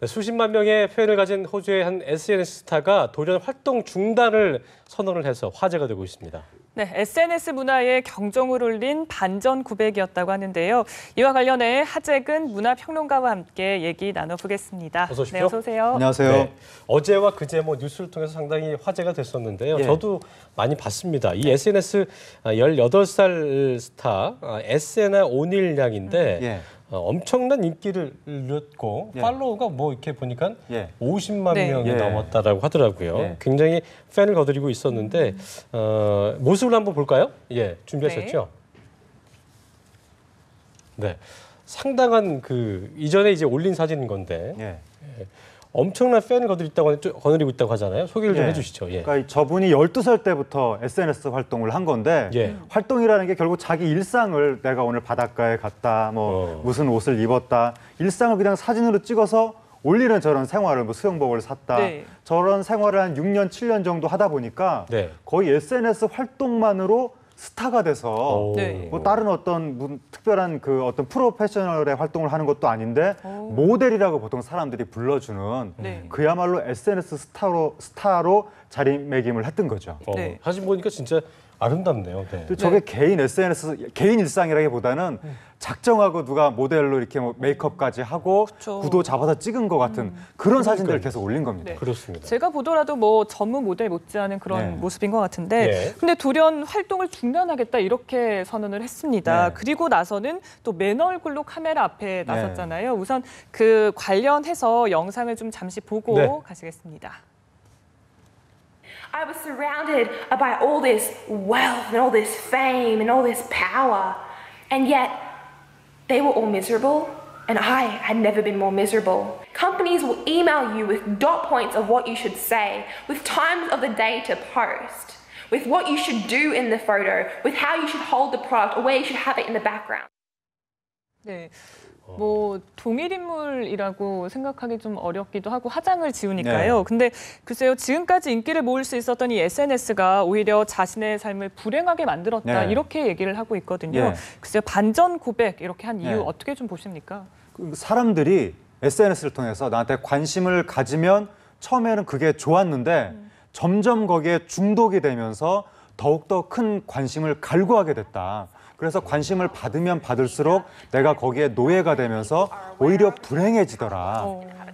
네, 수십만 명의 팬을 가진 호주의 한 SNS 스타가 돌연 활동 중단을 선언을 해서 화제가 되고 있습니다. 네, SNS 문화에 경종을 울린 반전 고백이었다고 하는데요. 이와 관련해 하재근 문화평론가와 함께 얘기 나눠보겠습니다. 어서 오십시오. 네, 어서 오세요. 안녕하세요. 네, 어제와 그제 뉴스를 통해서 상당히 화제가 됐었는데요. 예. 저도 많이 봤습니다. 이 SNS 18살 스타 에세나 오닐 양인데 예. 엄청난 인기를 누렸고 예. 팔로워가 뭐 이렇게 보니까 예. 50만 네. 명이 예. 넘었다라고 하더라고요. 예. 굉장히 팬을 거두리고 있었는데 모습을 한번 볼까요? 예, 준비하셨죠? 네, 상당한 이전에 이제 올린 사진인 건데 예. 엄청난 팬을 거느리고 있다고 하잖아요. 소개를 좀 예. 해주시죠. 예. 그러니까 저분이 12살 때부터 SNS 활동을 한 건데 예. 활동이라는 게 결국 자기 일상을 내가 오늘 바닷가에 갔다, 뭐 무슨 옷을 입었다, 일상을 그냥 사진으로 찍어서 올리는 저런 생활을 뭐 수영복을 샀다, 네. 저런 생활을 한 6년, 7년 정도 하다 보니까 네. 거의 SNS 활동만으로 스타가 돼서 네. 뭐 다른 어떤 특별한 어떤 프로페셔널의 활동을 하는 것도 아닌데 모델이라고 보통 사람들이 불러주는 네. 그야말로 SNS 스타로 자리매김을 했던 거죠. 네. 사진 보니까 진짜 아름답네요. 네. 또 저게 개인 SNS, 개인 일상이라기보다는 작정하고 누가 모델로 이렇게 뭐 메이크업까지 하고 그쵸. 구도 잡아서 찍은 것 같은 그런 사진들을 계속 올린 겁니다. 네. 그렇습니다. 제가 보더라도 뭐 전문 모델 못지않은 그런 네. 모습인 것 같은데 네. 근데 돌연 활동을 중단하겠다 이렇게 선언을 했습니다. 네. 그리고 나서는 또 맨 얼굴로 카메라 앞에 네. 나섰잖아요. 우선 관련해서 영상을 좀 잠시 보고 네. 가시겠습니다. I was surrounded by all this wealth and all this fame and all this power, and yet they were all miserable, and I had never been more miserable. Companies will email you with dot points of what you should say, with times of the day to post, with what you should do in the photo, with how you should hold the product or where you should have it in the background. 네. 뭐 동일 인물이라고 생각하기 좀 어렵기도 하고 화장을 지우니까요. 네. 근데 글쎄요, 지금까지 인기를 모을 수 있었던 이 SNS가 오히려 자신의 삶을 불행하게 만들었다 네. 이렇게 얘기를 하고 있거든요. 네. 글쎄요, 반전 고백 이렇게 한 이유 네. 어떻게 좀 보십니까? 사람들이 SNS를 통해서 나한테 관심을 가지면 처음에는 그게 좋았는데 점점 거기에 중독이 되면서 더욱더 큰 관심을 갈구하게 됐다. 그래서 관심을 받으면 받을수록 내가 거기에 노예가 되면서 오히려 불행해지더라.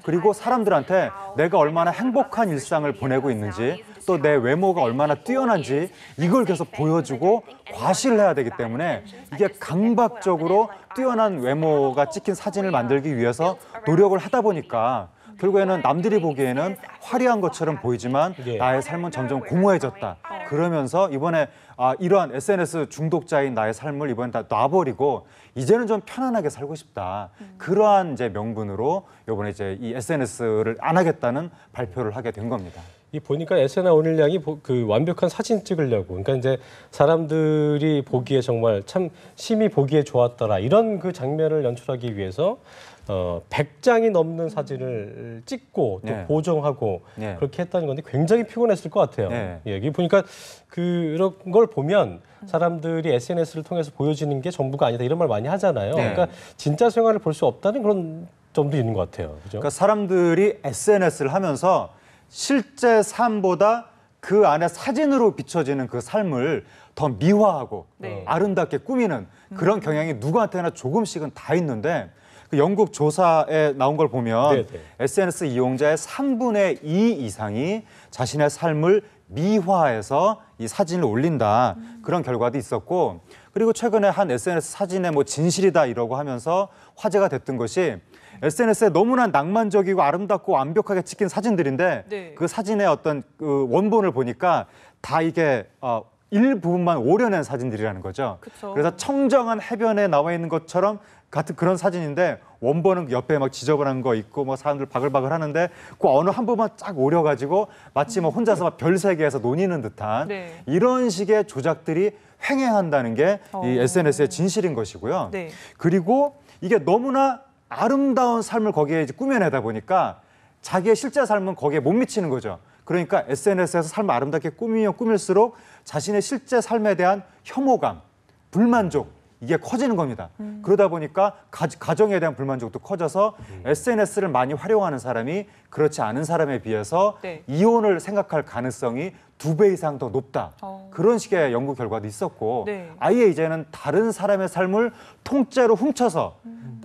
그리고 사람들한테 내가 얼마나 행복한 일상을 보내고 있는지 또 내 외모가 얼마나 뛰어난지 이걸 계속 보여주고 과시를 해야 되기 때문에 이게 강박적으로 뛰어난 외모가 찍힌 사진을 만들기 위해서 노력을 하다 보니까 결국에는 남들이 보기에는 화려한 것처럼 보이지만 예. 나의 삶은 점점 공허해졌다. 그러면서 이번에 이러한 SNS 중독자인 나의 삶을 이번에 다 놔버리고 이제는 좀 편안하게 살고 싶다. 그러한 이제 명분으로 이번에 이제 이 SNS를 안 하겠다는 발표를 하게 된 겁니다. 이 보니까 에세나 오닐 양이 완벽한 사진 찍으려고, 그러니까 이제 사람들이 보기에 정말 참 심히 보기에 좋았더라 이런 그 장면을 연출하기 위해서 100장이 넘는 사진을 찍고 또 네. 보정하고 네. 그렇게 했다는 건데 굉장히 피곤했을 것 같아요. 네. 예, 여기 보니까 그런 걸 보면 사람들이 SNS를 통해서 보여지는 게 전부가 아니다 이런 말 많이 하잖아요. 네. 그러니까 진짜 생활을 볼 수 없다는 그런 점도 있는 것 같아요. 그죠? 그러니까 사람들이 SNS를 하면서 실제 삶보다 그 안에 사진으로 비춰지는 그 삶을 더 미화하고 네. 아름답게 꾸미는 그런 경향이 누구한테나 조금씩은 다 있는데 그 영국 조사에 나온 걸 보면 네, 네. SNS 이용자의 3분의 2 이상이 자신의 삶을 미화해서 이 사진을 올린다 그런 결과도 있었고 그리고 최근에 한 SNS 사진의 뭐 진실이다 이러고 하면서 화제가 됐던 것이 SNS에 너무나 낭만적이고 아름답고 완벽하게 찍힌 사진들인데 네. 그 사진의 어떤 그 원본을 보니까 다 이게 일부분만 오려낸 사진들이라는 거죠. 그쵸. 그래서 청정한 해변에 나와 있는 것처럼 같은 그런 사진인데 원본은 옆에 막 지저분한 거 있고 뭐 사람들 바글바글 하는데 그 어느 한 부분만 쫙 오려가지고 마치 뭐 혼자서 막 별세계에서 논의는 듯한 네. 이런 식의 조작들이 횡행한다는 게 이 SNS의 진실인 것이고요. 네. 그리고 이게 너무나 아름다운 삶을 거기에 이제 꾸며내다 보니까 자기의 실제 삶은 거기에 못 미치는 거죠. 그러니까 SNS에서 삶을 아름답게 꾸미면 꾸밀수록 자신의 실제 삶에 대한 혐오감, 불만족 이게 커지는 겁니다. 그러다 보니까 가정에 대한 불만족도 커져서 SNS를 많이 활용하는 사람이 그렇지 않은 사람에 비해서 네. 이혼을 생각할 가능성이 2배 이상 더 높다. 그런 식의 연구 결과도 있었고 네. 아예 이제는 다른 사람의 삶을 통째로 훔쳐서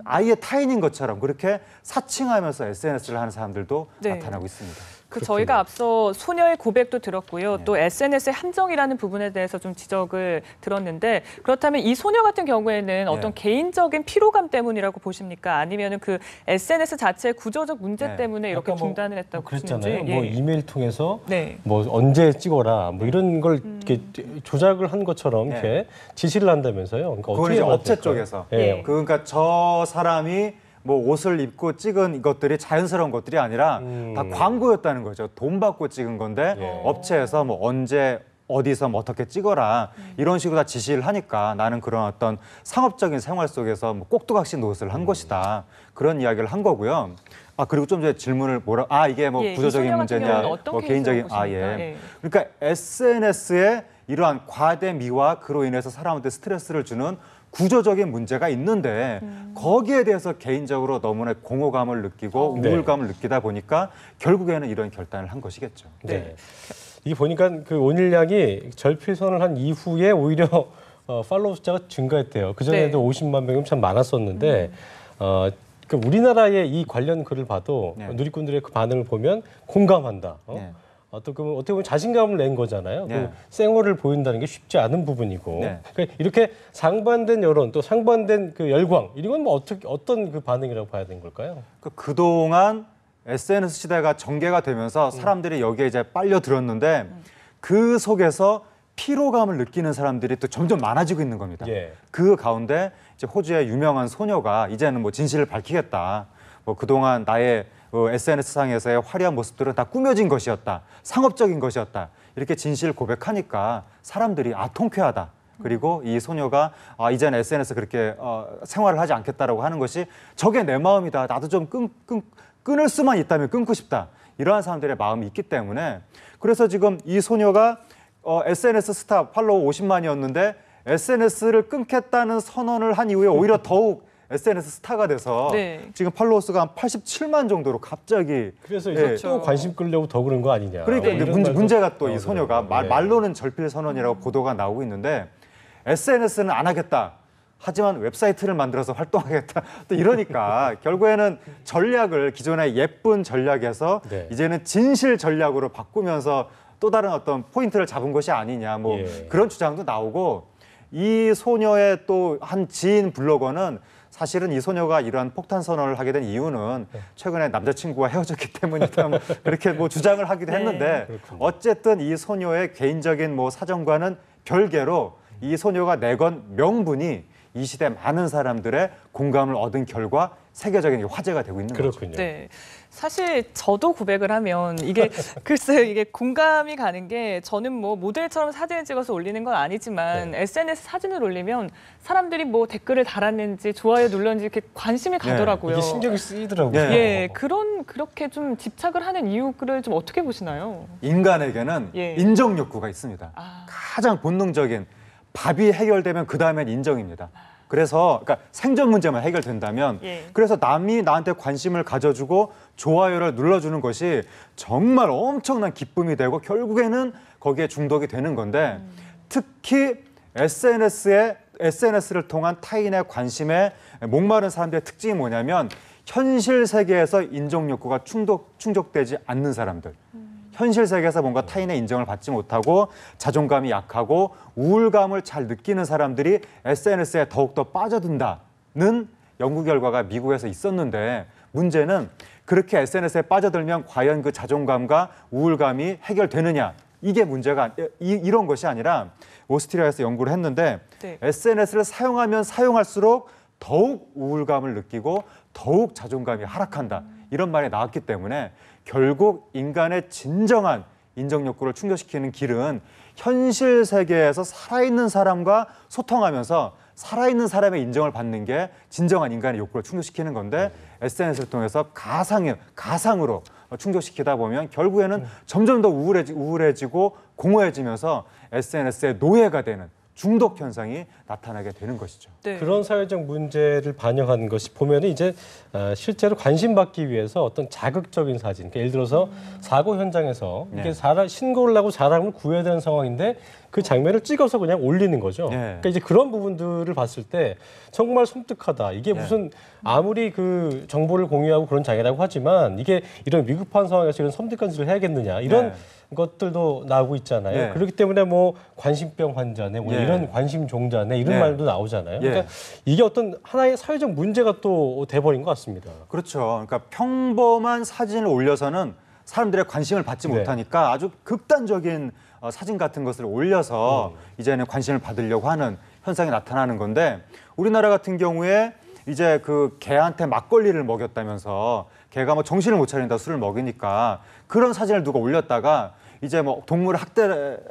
아예 타인인 것처럼 그렇게 사칭하면서 SNS를 하는 사람들도 네. 나타나고 있습니다. 저희가 앞서 소녀의 고백도 들었고요. 네. 또 SNS의 함정이라는 부분에 대해서 좀 지적을 들었는데 그렇다면 이 소녀 같은 경우에는 어떤 개인적인 피로감 때문이라고 보십니까? 아니면 그 SNS 자체의 구조적 문제 네. 때문에 이렇게 아까 중단을 했다고 그랬잖아요. 보시는지. 뭐 예. 이메일 통해서 네. 뭐 언제 찍어라 뭐 이런 걸 이렇게 조작을 한 것처럼 네. 이렇게 지시를 한다면서요. 그러니까 그건 어떻게 이제 해야 업체 될까요? 쪽에서. 예. 그러니까 저 사람이 뭐 옷을 입고 찍은 것들이 자연스러운 것들이 아니라 다 광고였다는 거죠. 돈 받고 찍은 건데 예. 업체에서 뭐 언제 어디서 뭐 어떻게 찍어라 이런 식으로 다 지시를 하니까 나는 그런 어떤 상업적인 생활 속에서 뭐 꼭두각시 노릇을 한 것이다. 그런 이야기를 한 거고요. 아 그리고 좀 전에 질문을 이게 뭐 예, 이 구조적인 소녀 같은 문제냐, 경우는 어떤 뭐 개인적인 케이스라고 보십니까? 예. 예. 그러니까 SNS에 이러한 과대 미화 그로 인해서 사람한테 스트레스를 주는 구조적인 문제가 있는데 거기에 대해서 개인적으로 너무나 공허감을 느끼고 네. 우울감을 느끼다 보니까 결국에는 이런 결단을 한 것이겠죠. 네. 이게 보니까 그 온일량이 절필선을 한 이후에 오히려 팔로우 숫자가 증가했대요. 그 전에도 네. 50만 명이 참 많았었는데 그 우리나라의 이 관련 글을 봐도 네. 누리꾼들의 그 반응을 보면 공감한다. 네. 어떻게 보면 자신감을 낸 거잖아요. 네. 그 생얼을 보인다는 게 쉽지 않은 부분이고 네. 그러니까 이렇게 상반된 여론 또 상반된 그 열광 이런 건 뭐 어떤 그 반응이라고 봐야 되는 걸까요? 그동안 SNS 시대가 전개가 되면서 사람들이 여기에 이제 빨려 들었는데 그 속에서 피로감을 느끼는 사람들이 또 점점 많아지고 있는 겁니다. 예. 그 가운데 이제 호주의 유명한 소녀가 이제는 뭐 진실을 밝히겠다. 뭐 그동안 나의 SNS 상에서의 화려한 모습들은 다 꾸며진 것이었다. 상업적인 것이었다. 이렇게 진실을 고백하니까 사람들이 통쾌하다. 그리고 이 소녀가 이제는 SNS 그렇게 생활을 하지 않겠다라고 하는 것이 저게 내 마음이다. 나도 좀 끊을 수만 있다면 끊고 싶다. 이러한 사람들의 마음이 있기 때문에 그래서 지금 이 소녀가 SNS 스타 팔로워 50만이었는데 SNS를 끊겠다는 선언을 한 이후에 오히려 더욱 SNS 스타가 돼서 네. 지금 팔로워 수가 한 87만 정도로 갑자기 그래서 이제 예. 또 관심 끌려고 더 그런 거 아니냐. 그러니까 뭐 이제 이런 말도 문제가 또 이 나오더라고요. 소녀가 네. 말로는 절필 선언이라고 보도가 나오고 있는데 SNS는 안 하겠다. 하지만 웹사이트를 만들어서 활동하겠다. 또 이러니까 결국에는 전략을 기존의 예쁜 전략에서 네. 이제는 진실 전략으로 바꾸면서 또 다른 어떤 포인트를 잡은 것이 아니냐. 뭐 예. 그런 주장도 나오고 이 소녀의 또 한 지인 블로거는 사실은 이 소녀가 이러한 폭탄 선언을 하게 된 이유는 최근에 남자친구와 헤어졌기 때문이다. 뭐 그렇게 뭐 주장을 하기도 했는데 어쨌든 이 소녀의 개인적인 뭐 사정과는 별개로 이 소녀가 내건 명분이 이 시대 많은 사람들의 공감을 얻은 결과 세계적인 화제가 되고 있는 거죠. 그렇군요. 네. 사실 저도 고백을 하면 이게 글쎄요, 이게 공감이 가는 게 저는 뭐 모델처럼 사진을 찍어서 올리는 건 아니지만 SNS 사진을 올리면 사람들이 뭐 댓글을 달았는지 좋아요 눌렀는지 이렇게 관심이 가더라고요. 이게 신경이 쓰이더라고요. 네. 예, 그렇게 좀 집착을 하는 이유를 좀 어떻게 보시나요? 인간에게는 예. 인정 욕구가 있습니다. 아. 가장 본능적인 밥이 해결되면 그 다음엔 인정입니다. 그래서 그러니까 생존 문제만 해결된다면 예. 그래서 남이 나한테 관심을 가져주고 좋아요를 눌러주는 것이 정말 엄청난 기쁨이 되고 결국에는 거기에 중독이 되는 건데 특히 SNS를 통한 타인의 관심에 목마른 사람들의 특징이 뭐냐면 현실 세계에서 인정 욕구가 충족되지 않는 사람들. 현실 세계에서 뭔가 타인의 인정을 받지 못하고 자존감이 약하고 우울감을 잘 느끼는 사람들이 SNS에 더욱더 빠져든다는 연구 결과가 미국에서 있었는데 문제는 그렇게 SNS에 빠져들면 과연 그 자존감과 우울감이 해결되느냐 이게 문제가 이런 것이 아니라 오스트리아에서 연구를 했는데 네. SNS를 사용하면 사용할수록 더욱 우울감을 느끼고 더욱 자존감이 하락한다 이런 말이 나왔기 때문에 결국 인간의 진정한 인정 욕구를 충족시키는 길은 현실 세계에서 살아있는 사람과 소통하면서 살아있는 사람의 인정을 받는 게 진정한 인간의 욕구를 충족시키는 건데 SNS를 통해서 가상으로 충족시키다 보면 결국에는 점점 더 우울해지고 공허해지면서 SNS의 노예가 되는 중독 현상이 나타나게 되는 것이죠. 네. 그런 사회적 문제를 반영하는 것이 보면은 이제 실제로 관심받기 위해서 어떤 자극적인 사진, 그러니까 예를 들어서 사고 현장에서 이게 네. 신고를 하고 사람을 구해야 되는 상황인데 그 장면을 찍어서 그냥 올리는 거죠. 네. 그러니까 이제 그런 부분들을 봤을 때 정말 섬뜩하다. 이게 무슨 아무리 그 정보를 공유하고 그런 장애라고 하지만 이게 이런 위급한 상황에서 이런 섬뜩한 짓을 해야겠느냐 이런 네. 것들도 나오고 있잖아요. 네. 그렇기 때문에 뭐 관심병 환자네, 뭐 네. 이런 관심 종자네 이런 네. 말도 나오잖아요. 예. 그러니까 이게 어떤 하나의 사회적 문제가 또 돼버린 것 같습니다. 그렇죠. 그러니까 평범한 사진을 올려서는 사람들의 관심을 받지 네. 못하니까 아주 극단적인 사진 같은 것을 올려서 이제는 관심을 받으려고 하는 현상이 나타나는 건데 우리나라 같은 경우에 이제 그 개한테 막걸리를 먹였다면서 개가 뭐 정신을 못 차린다 술을 먹이니까 그런 사진을 누가 올렸다가 이제 뭐 동물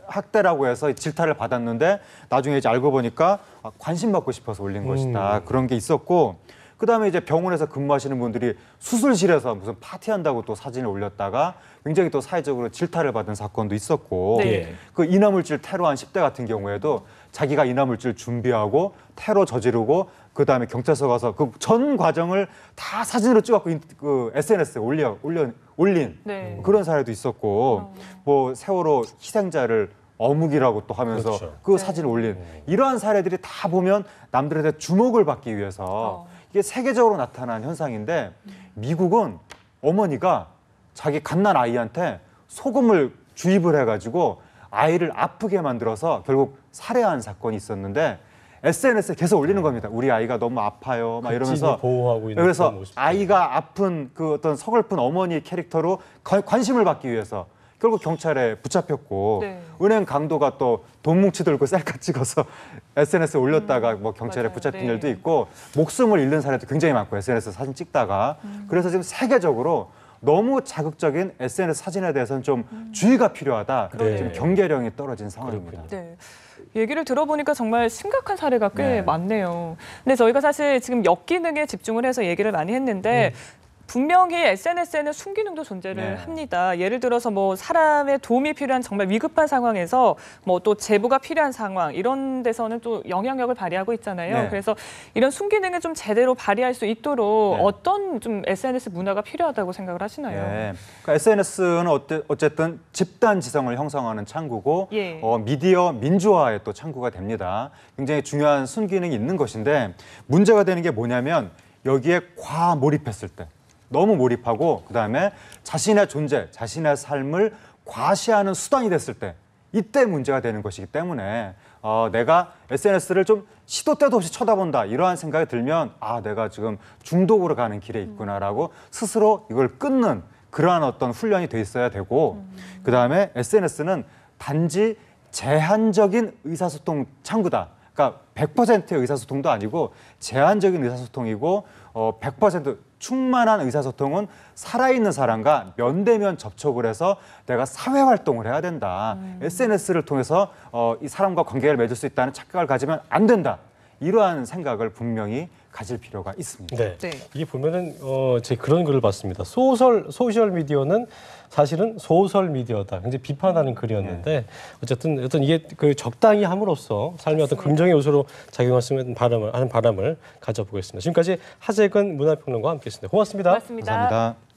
학대라고 해서 질타를 받았는데 나중에 이제 알고 보니까 관심 받고 싶어서 올린 것이다. 그런 게 있었고 그다음에 이제 병원에서 근무하시는 분들이 수술실에서 무슨 파티한다고 또 사진을 올렸다가 굉장히 또 사회적으로 질타를 받은 사건도 있었고 네. 그 이나물질 테러한 10대 같은 경우에도 자기가 이나물질 준비하고 테러 저지르고 그다음에 경찰서 가서 그 전 과정을 다 사진으로 찍어갖고 그 SNS에 올린 네. 그런 사례도 있었고 뭐 세월호 희생자를 어묵이라고 또 하면서 그렇죠. 그 사진을 올린 이러한 사례들이 다 보면 남들한테 주목을 받기 위해서 이게 세계적으로 나타난 현상인데 미국은 어머니가 자기 갓난 아이한테 소금을 주입을 해가지고 아이를 아프게 만들어서 결국 살해한 사건이 있었는데 SNS에 계속 올리는 겁니다. 우리 아이가 너무 아파요. 막 이러면서 보호하고 있는 그래서 그런 모습들. 아이가 아픈 그 어떤 서글픈 어머니 캐릭터로 관심을 받기 위해서 결국 경찰에 붙잡혔고 네. 은행 강도가 또 돈 뭉치 들고 셀카 찍어서 SNS에 올렸다가 뭐 경찰에 맞아요. 붙잡힌 네. 일도 있고 목숨을 잃는 사례도 굉장히 많고 SNS 사진 찍다가 그래서 지금 세계적으로 너무 자극적인 SNS 사진에 대해서는 좀 주의가 필요하다. 네. 지금 경계령이 떨어진 상황입니다. 네. 얘기를 들어보니까 정말 심각한 사례가 꽤 네. 많네요. 근데 저희가 사실 지금 역기능에 집중을 해서 얘기를 많이 했는데 분명히 SNS에는 순기능도 존재를 네. 합니다. 예를 들어서 뭐 사람의 도움이 필요한 정말 위급한 상황에서 뭐 또 제보가 필요한 상황 이런 데서는 또 영향력을 발휘하고 있잖아요. 네. 그래서 이런 순기능을 좀 제대로 발휘할 수 있도록 네. 어떤 좀 SNS 문화가 필요하다고 생각을 하시나요? 네. 그러니까 SNS는 어쨌든 집단 지성을 형성하는 창구고 예. 미디어 민주화의 또 창구가 됩니다. 굉장히 중요한 순기능이 있는 것인데 문제가 되는 게 뭐냐면 여기에 과몰입했을 때 너무 몰입하고 그다음에 자신의 존재, 자신의 삶을 과시하는 수단이 됐을 때 이때 문제가 되는 것이기 때문에 내가 SNS를 좀 시도 때도 없이 쳐다본다 이러한 생각이 들면 내가 지금 중독으로 가는 길에 있구나라고 스스로 이걸 끊는 그러한 어떤 훈련이 돼 있어야 되고 그다음에 SNS는 단지 제한적인 의사소통 창구다. 그러니까 100%의 의사소통도 아니고 제한적인 의사소통이고 100% 충만한 의사소통은 살아있는 사람과 면대면 접촉을 해서 내가 사회활동을 해야 된다. SNS를 통해서 이 사람과 관계를 맺을 수 있다는 착각을 가지면 안 된다. 이러한 생각을 분명히 가질 필요가 있습니다. 네. 네. 이게 보면은 제가 그런 글을 봤습니다. 소셜 미디어는 사실은 소설 미디어다. 굉장히 비판하는 글이었는데 어쨌든 이게 그 적당히 함으로써 삶의 어떤 긍정의 요소로 작용할 수 있는 바람을 가져보겠습니다. 지금까지 하재근 문화평론가와 함께했습니다. 고맙습니다. 고맙습니다. 감사합니다.